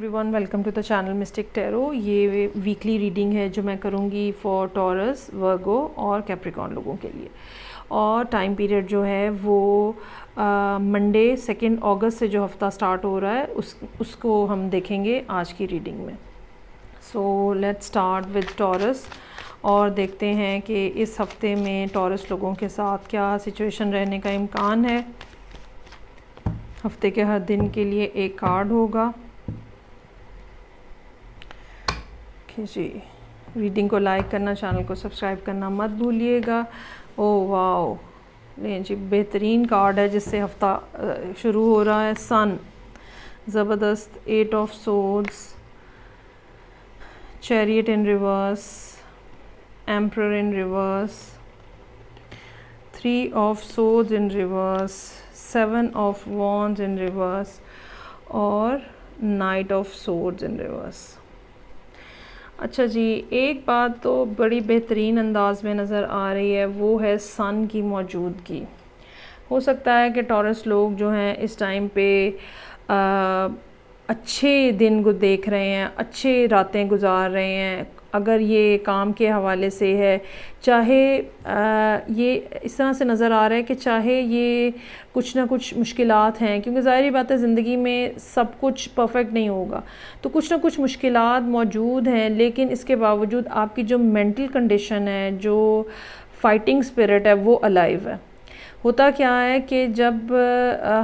Everyone, welcome to the channel mystic tarot. ये weekly reading है जो मैं करूँगी फॉर टॉरस, वर्गो और कैप्रिकॉर्न लोगों के लिए। और टाइम पीरियड जो है वो मंडे 2 अगस्त से जो हफ्ता स्टार्ट हो रहा है उसको हम देखेंगे आज की रीडिंग में। So let's start with taurus और देखते हैं कि इस हफ्ते में टॉरस लोगों के साथ क्या सिचुएशन रहने का इम्कान है। हफ्ते के हर दिन के लिए एक कार्ड होगा। जी, रीडिंग को लाइक करना, चैनल को सब्सक्राइब करना मत भूलिएगा। ओह वाओ, नहीं जी, बेहतरीन कार्ड है जिससे हफ्ता शुरू हो रहा है। सन, ज़बरदस्त। 8 of swords, chariot in reverse, emperor in reverse, 3 of swords in reverse, 7 of wands in reverse और knight of swords in reverse. अच्छा जी, एक बात तो बड़ी बेहतरीन अंदाज में नज़र आ रही है, वो है सन की मौजूदगी। हो सकता है कि टॉरस लोग जो हैं इस टाइम पे अच्छे दिन को देख रहे हैं, अच्छे रातें गुजार रहे हैं। अगर ये काम के हवाले से है, चाहे ये इस तरह से नज़र आ रहा है कि चाहे ये कुछ ना कुछ मुश्किलात हैं, क्योंकि ज़ाहिर बात है ज़िंदगी में सब कुछ परफेक्ट नहीं होगा, तो कुछ ना कुछ मुश्किलात मौजूद हैं। लेकिन इसके बावजूद आपकी जो मेंटल कंडीशन है, जो फाइटिंग स्पिरिट है, वो अलाइव है। होता क्या है कि जब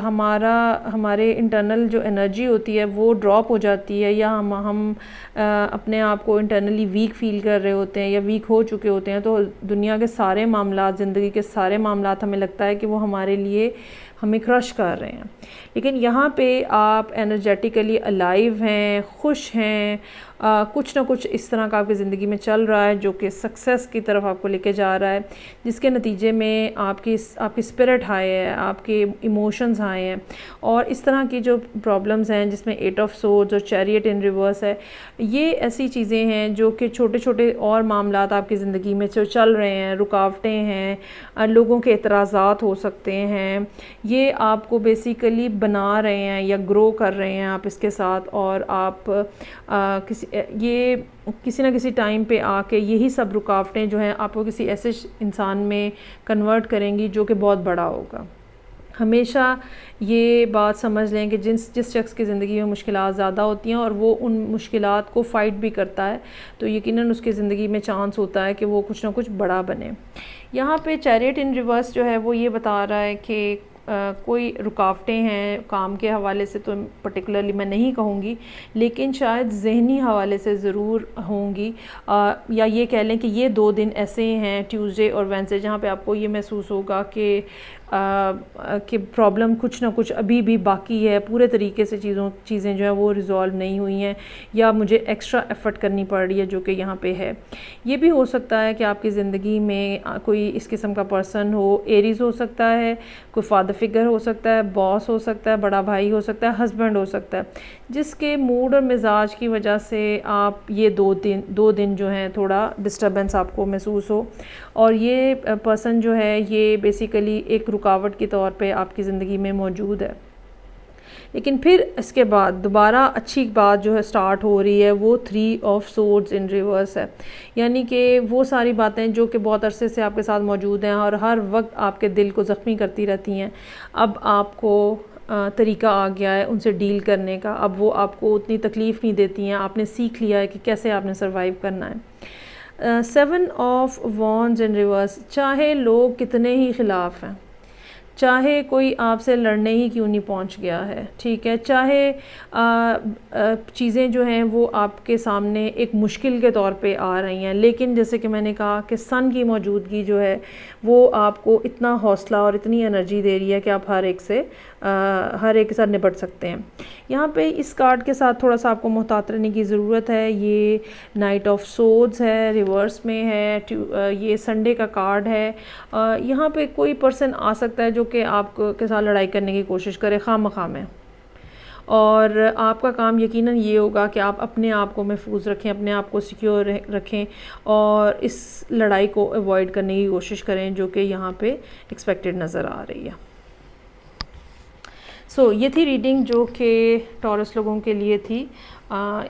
हमारे इंटरनल जो एनर्जी होती है वो ड्रॉप हो जाती है, या हम अपने आप को इंटरनली वीक फील कर रहे होते हैं या वीक हो चुके होते हैं, तो दुनिया के सारे मामलात, ज़िंदगी के सारे मामलात हमें लगता है कि वो हमारे लिए हमें क्रश कर रहे हैं। लेकिन यहाँ पे आप एनर्जेटिकली अलाइव हैं, खुश हैं, कुछ ना कुछ इस तरह का आपकी ज़िंदगी में चल रहा है जो कि सक्सेस की तरफ आपको लेके जा रहा है, जिसके नतीजे में आपकी स्पिरिट हाई है, आपके इमोशंस हाई हैं। और इस तरह की जो प्रॉब्लम्स हैं जिसमें 8 ऑफ सोर्ड्स और चैरियट इन रिवर्स है, ये ऐसी चीज़ें हैं जो कि छोटे छोटे और मामलात आपकी ज़िंदगी में जो चल रहे हैं, रुकावटें हैं, लोगों के एतराज़ात हो सकते हैं, ये आपको बेसिकली बना रहे हैं या ग्रो कर रहे हैं आप इसके साथ। और आप किसी ना किसी टाइम पे आके यही सब रुकावटें जो हैं आपको किसी ऐसे इंसान में कन्वर्ट करेंगी जो कि बहुत बड़ा होगा। हमेशा ये बात समझ लें कि जिस शख्स की ज़िंदगी में मुश्किलात ज़्यादा होती हैं और वो उन मुश्किलात को फ़ाइट भी करता है, तो यकीनन उसकी ज़िंदगी में चांस होता है कि वो कुछ ना कुछ बड़ा बने। यहाँ पे चैरियट इन रिवर्स जो है वो ये बता रहा है कि कोई रुकावटें हैं काम के हवाले से, तो पर्टिकुलरली मैं नहीं कहूँगी, लेकिन शायद ज़हनी हवाले से ज़रूर होंगी। या ये कह लें कि ये 2 दिन ऐसे हैं, ट्यूसडे और वेडनेसडे, जहाँ पे आपको ये महसूस होगा कि प्रॉब्लम कुछ ना कुछ अभी भी बाकी है, पूरे तरीके से चीज़ें जो है वो रिज़ॉल्व नहीं हुई हैं, या मुझे एक्स्ट्रा एफ़र्ट करनी पड़ रही है, जो कि यहाँ पे है। ये भी हो सकता है कि आपकी ज़िंदगी में कोई इस किस्म का पर्सन हो, एरीज़ हो सकता है, कोई फादर फिगर हो सकता है, बॉस हो सकता है, बड़ा भाई हो सकता है, हस्बैंड हो सकता है, जिसके मूड और मिजाज की वजह से आप ये 2 दिन जो हैं थोड़ा डिस्टर्बेंस आपको महसूस हो। और ये पर्सन जो है ये बेसिकली एक रुकावट के तौर पे आपकी ज़िंदगी में मौजूद है। लेकिन फिर इसके बाद दोबारा अच्छी बात जो है स्टार्ट हो रही है, वो 3 ऑफ सोर्ड्स इन रिवर्स है। यानी कि वो सारी बातें जो कि बहुत अरसे से आपके साथ मौजूद हैं और हर वक्त आपके दिल को ज़ख्मी करती रहती हैं, अब आपको तरीका आ गया है उनसे डील करने का। अब वो आपको उतनी तकलीफ़ नहीं देती हैं, आपने सीख लिया है कि कैसे आपने सर्वाइव करना है। 7 ऑफ वॉन्ड्स इन रिवर्स, चाहे लोग कितने ही ख़िलाफ़ हैं, चाहे कोई आपसे लड़ने ही क्यों नहीं पहुंच गया है, ठीक है, चाहे चीज़ें जो हैं वो आपके सामने एक मुश्किल के तौर पे आ रही हैं, लेकिन जैसे कि मैंने कहा कि सन की मौजूदगी जो है वो आपको इतना हौसला और इतनी एनर्जी दे रही है कि आप हर एक के साथ निपट सकते हैं। यहाँ पे इस कार्ड के साथ थोड़ा सा आपको मोहतात रहने की ज़रूरत है। ये नाइट ऑफ सोर्ड्स है, रिवर्स में है, ये संडे का कार्ड है। यहाँ पे कोई पर्सन आ सकता है जो कि आपके साथ लड़ाई करने की कोशिश करे खामखा में, और आपका काम यकीनन ये होगा कि आप अपने आप को महफूज रखें, अपने आप को सिक्योर रखें और इस लड़ाई को अवॉइड करने की कोशिश करें जो कि यहाँ पे एक्सपेक्टेड नज़र आ रही है। सो ये थी रीडिंग जो कि टॉरस लोगों के लिए थी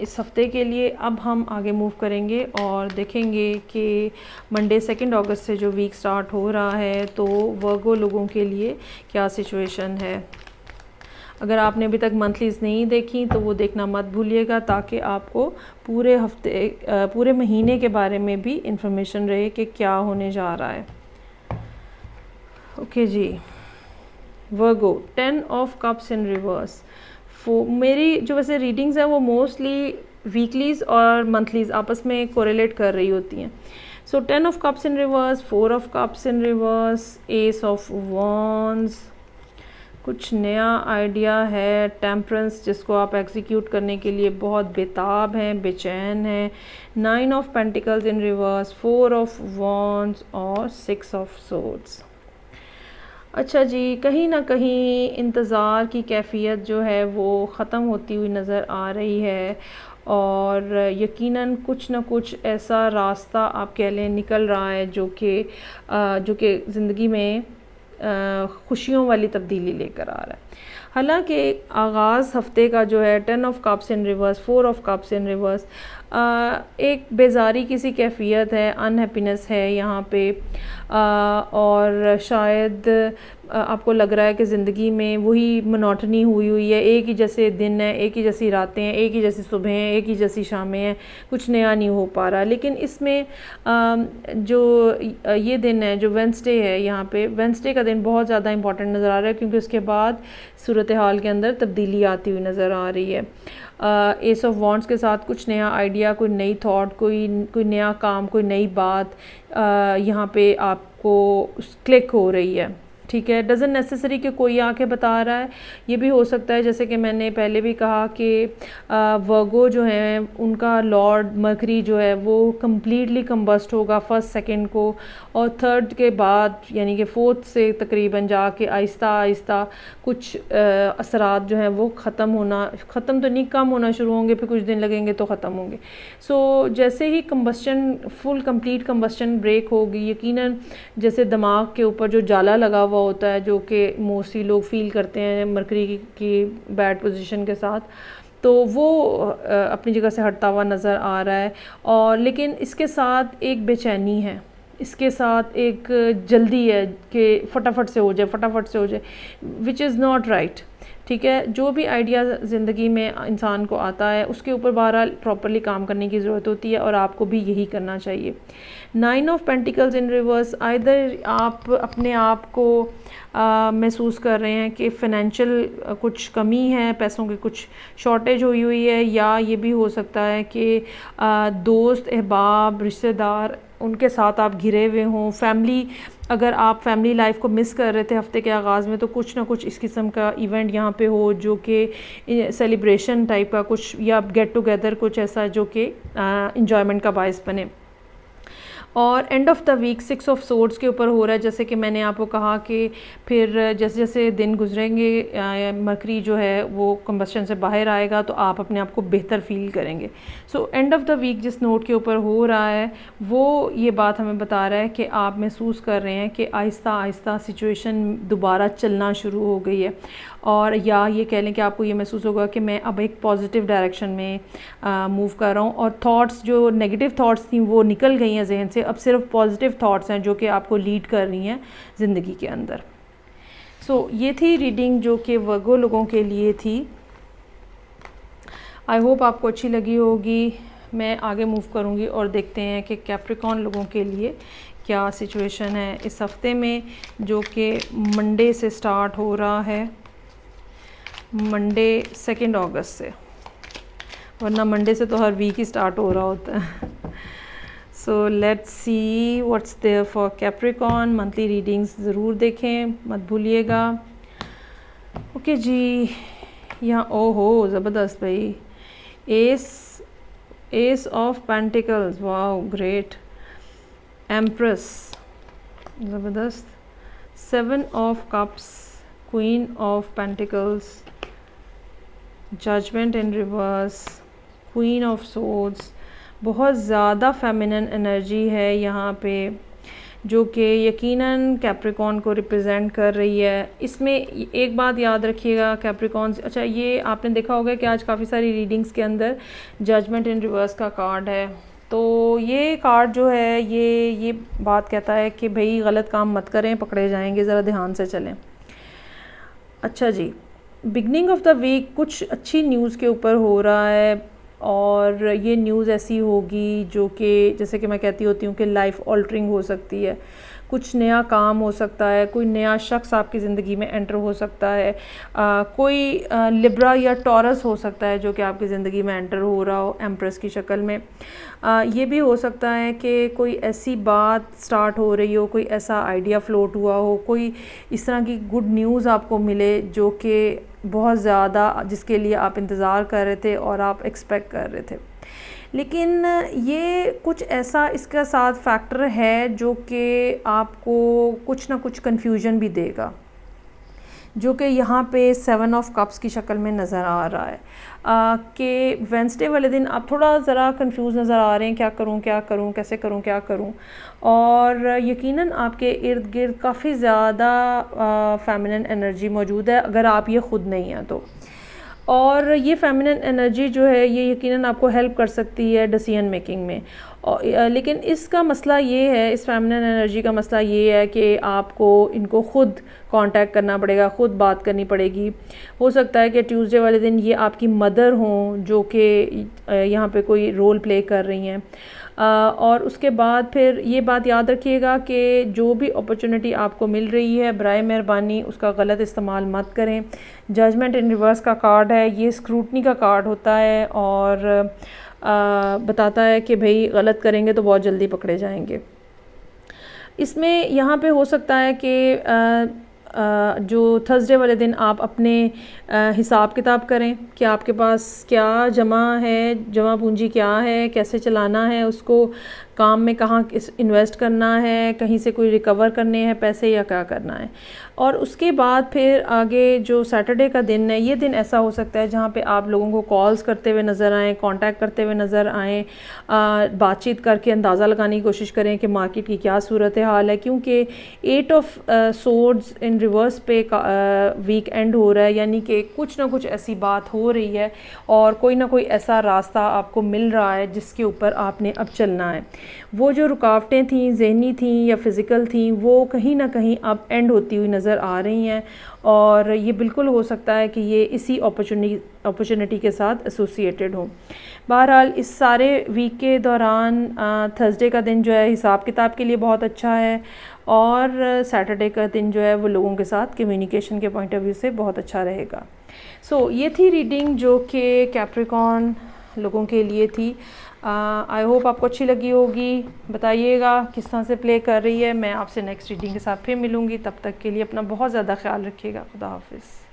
इस हफ़्ते के लिए। अब हम आगे मूव करेंगे और देखेंगे कि मंडे 2 अगस्त से जो वीक स्टार्ट हो रहा है तो वर्गो लोगों के लिए क्या सिचुएशन है। अगर आपने अभी तक मंथलीज़ नहीं देखी तो वो देखना मत भूलिएगा, ताकि आपको पूरे हफ्ते पूरे महीने के बारे में भी इंफॉर्मेशन रहे कि क्या होने जा रहा है। Okay ji, Virgo 10 of cups in reverse. मेरी जो वैसे रीडिंग्स हैं वो मोस्टली वीकलीज़ और मंथलीज़ आपस में कोरिलेट कर रही होती हैं। सो 10 of cups in reverse, 4 of cups in reverse, S of wands, कुछ नया आइडिया है, टेम्परेंस जिसको आप एग्जीक्यूट करने के लिए बहुत बेताब हैं, बेचैन हैं, 9 of pentacles in reverse, 4 of wands और 6 ऑफ सोर्ड्स। अच्छा जी, कहीं ना कहीं इंतज़ार की कैफियत जो है वो ख़त्म होती हुई नज़र आ रही है और यकीनन कुछ ना कुछ ऐसा रास्ता आप कह लें निकल रहा है जो कि ज़िंदगी में खुशियों वाली तब्दीली लेकर आ रहा है। हालांकि आगाज़ हफ्ते का जो है 10 of cups in reverse, 4 of cups in reverse, एक बेजारी की सी कैफियत है, अनहैप्पीनेस है यहाँ पे और शायद आपको लग रहा है कि ज़िंदगी में वही मोनोटनी हुई हुई है, एक ही जैसे दिन है, एक ही जैसी रातें हैं, एक ही जैसी सुबह हैं, एक ही जैसी शामें हैं, कुछ नया नहीं हो पा रहा। लेकिन इसमें जो ये दिन है, जो वेडनेसडे है, यहाँ पे वेडनेसडे का दिन बहुत ज़्यादा इंपॉर्टेंट नज़र आ रहा है, क्योंकि उसके बाद सूरत हाल के अंदर तब्दीली आती हुई नज़र आ रही है। एस ऑफ वॉन्ड्स के साथ कुछ नया आइडिया, कोई नई थॉट, कोई नया काम, कोई नई बात यहाँ पे आपको क्लिक हो रही है। ठीक है, डज़न नेसेसरी कि कोई आके बता रहा है, ये भी हो सकता है जैसे कि मैंने पहले भी कहा कि वर्गो जो है उनका लॉर्ड मरकरी जो है वो कम्प्लीटली कम्बस्ट होगा 1, 2 को, और 3 के बाद यानी कि 4 से तकरीबन जाके आहिस्ता आहिस्ता कुछ असरात जो हैं वो ख़त्म तो नहीं, कम होना शुरू होंगे, फिर कुछ दिन लगेंगे तो ख़त्म होंगे। सो जैसे ही combustion full complete combustion break होगी, यकीनन जैसे दिमाग के ऊपर जो जाला लगा हुआ होता है, जो कि मोस्टली लोग फील करते हैं मरकरी की बैड पोजीशन के साथ, तो वो अपनी जगह से हटता हुआ नज़र आ रहा है। और लेकिन इसके साथ एक बेचैनी है, इसके साथ एक जल्दी है कि फटाफट से हो जाए, फटाफट से हो जाए, विच इज़ नॉट राइट। ठीक है, जो भी आइडिया ज़िंदगी में इंसान को आता है उसके ऊपर बहरहाल प्रॉपरली काम करने की ज़रूरत होती है और आपको भी यही करना चाहिए। 9 of pentacles in reverse, either आप अपने आप को महसूस कर रहे हैं कि फ़ाइनेंशियल कुछ कमी है, पैसों की कुछ शॉर्टेज हुई हुई है, या ये भी हो सकता है कि दोस्त, अहबाब, रिश्तेदार, उनके साथ आप घिरे हुए हों। फैमिली, अगर आप फैमिली लाइफ को मिस कर रहे थे हफ्ते के आगाज़ में, तो कुछ ना कुछ इस किस्म का इवेंट यहाँ पे हो जो कि सेलिब्रेशन टाइप का कुछ, या गेट टुगेदर कुछ ऐसा जो कि इंजॉयमेंट का बायस बने। और end of the week 6 of swords के ऊपर हो रहा है, जैसे कि मैंने आपको कहा कि फिर जैसे जैसे दिन गुजरेंगे मरकरी जो है वो कंबस्टन से बाहर आएगा, तो आप अपने आप को बेहतर फील करेंगे। So end of the week जिस नोट के ऊपर हो रहा है वो ये बात हमें बता रहा है कि आप महसूस कर रहे हैं कि आहिस्ता आहिस्ता सिचुएशन दोबारा चलना शुरू हो गई है, और या ये कह लें कि आपको ये महसूस होगा कि मैं अब एक पॉजिटिव डायरेक्शन में मूव कर रहा हूँ, और थॉट्स जो नेगेटिव थॉट्स थी वो निकल गई हैं जहन से, अब सिर्फ पॉजिटिव थॉट्स हैं जो कि आपको लीड कर रही हैं ज़िंदगी के अंदर। सो ये थी रीडिंग जो कि वर्गो लोगों के लिए थी। आई होप आपको अच्छी लगी होगी। मैं आगे मूव करूँगी और देखते हैं कि कैप्रिकॉर्न लोगों के लिए क्या सिचुएशन है इस हफ्ते में, जो कि मंडे से स्टार्ट हो रहा है, मंडे 2 अगस्त से, वरना मंडे से तो हर वीक ही स्टार्ट हो रहा होता है। So let's see what's there for Capricorn. Monthly readings ज़रूर देखें, मत भूलिएगा। ओके जी, यहाँ ओहो ज़बरदस्त भाई, ace of pentacles, wow great, empress ज़बरदस्त, 7 of cups, queen of pentacles, judgement in reverse, queen of swords. बहुत ज़्यादा फेमिनिन एनर्जी है यहाँ पे, जो कि यकीनन कैप्रिकॉर्न को रिप्रेजेंट कर रही है। इसमें एक बात याद रखिएगा कैप्रिकॉर्न, अच्छा ये आपने देखा होगा कि आज काफ़ी सारी रीडिंग्स के अंदर जजमेंट इन रिवर्स का कार्ड है। तो ये कार्ड जो है ये बात कहता है कि भाई गलत काम मत करें, पकड़े जाएंगे, ज़रा ध्यान से चलें। अच्छा जी, बिगनिंग ऑफ द वीक कुछ अच्छी न्यूज़ के ऊपर हो रहा है और ये न्यूज़ ऐसी होगी जो कि जैसे कि मैं कहती होती हूँ कि लाइफ ऑल्टरिंग हो सकती है। कुछ नया काम हो सकता है, कोई नया शख्स आपकी ज़िंदगी में एंटर हो सकता है, कोई लिब्रा या टॉरस हो सकता है जो कि आपकी ज़िंदगी में एंटर हो रहा हो एम्प्रेस की शक्ल में। ये भी हो सकता है कि कोई ऐसी बात स्टार्ट हो रही हो, कोई ऐसा आइडिया फ्लोट हुआ हो, कोई इस तरह की गुड न्यूज़ आपको मिले जो कि बहुत ज़्यादा जिसके लिए आप इंतज़ार कर रहे थे और आप एक्सपेक्ट कर रहे थे। लेकिन ये कुछ ऐसा इसका साथ फैक्टर है जो कि आपको कुछ ना कुछ कन्फ्यूजन भी देगा, जो कि यहाँ पे 7 ऑफ कप्स की शक्ल में नज़र आ रहा है कि वेंसडे वाले दिन आप थोड़ा ज़रा कंफ्यूज नज़र आ रहे हैं, क्या करूँ, कैसे करूँ, क्या करूँ। और यकीनन आपके इर्द गिर्द काफ़ी ज़्यादा फेमिनिन एनर्जी मौजूद है अगर आप ये ख़ुद नहीं हैं तो। और ये फेमिनिन एनर्जी जो है ये यकीनन आपको हेल्प कर सकती है डिसीजन मेकिंग में। और लेकिन इसका मसला ये है, इस फेमिनिन एनर्जी का मसला ये है कि आपको इनको ख़ुद कांटेक्ट करना पड़ेगा, ख़ुद बात करनी पड़ेगी। हो सकता है कि ट्यूसडे वाले दिन ये आपकी मदर हों जो कि यहाँ पे कोई रोल प्ले कर रही हैं। और उसके बाद फिर ये बात याद रखिएगा कि जो भी अपॉर्चुनिटी आपको मिल रही है बराए मेहरबानी उसका गलत इस्तेमाल मत करें। जजमेंट इन रिवर्स का कार्ड है, ये स्क्रूटनी का कार्ड होता है और बताता है कि भाई गलत करेंगे तो बहुत जल्दी पकड़े जाएंगे। इसमें यहाँ पे हो सकता है कि जो थर्सडे वाले दिन आप अपने हिसाब किताब करें कि आपके पास क्या जमा है, जमा पूंजी क्या है, कैसे चलाना है उसको, काम में कहाँ इन्वेस्ट करना है, कहीं से कोई रिकवर करने हैं पैसे या क्या करना है। और उसके बाद फिर आगे जो सैटरडे का दिन है, ये दिन ऐसा हो सकता है जहाँ पे आप लोगों को कॉल्स करते हुए नज़र आएँ, कांटेक्ट करते हुए नज़र आएँ, बातचीत करके अंदाज़ा लगाने की कोशिश करें कि मार्केट की क्या सूरत हाल है। क्योंकि 8 ऑफ सोर्ड्स इन रिवर्स पे वीक एंड हो रहा है, यानी कि कुछ ना कुछ ऐसी बात हो रही है और कोई ना कोई ऐसा रास्ता आपको मिल रहा है जिसके ऊपर आपने अब चलना है। वो जो रुकावटें थीं, ज़हनी थीं या फ़िज़िकल थीं, वो कहीं ना कहीं अब एंड होती हुई नज़र आ रही हैं और ये बिल्कुल हो सकता है कि ये इसी अपॉर्चुनिटी के साथ एसोसिएटेड हो। बहरहाल इस सारे वीक के दौरान थर्सडे का दिन जो है हिसाब किताब के लिए बहुत अच्छा है और सैटरडे का दिन जो है वो लोगों के साथ कम्युनिकेशन के पॉइंट ऑफ व्यू से बहुत अच्छा रहेगा। सो ये थी रीडिंग जो कि कैप्रिकॉर्न लोगों के लिए थी। आई होप आपको अच्छी लगी होगी। बताइएगा किस तरह से प्ले कर रही है। मैं आपसे नेक्स्ट रीडिंग के साथ फिर मिलूँगी, तब तक के लिए अपना बहुत ज़्यादा ख्याल रखिएगा। खुदा हाफिज़।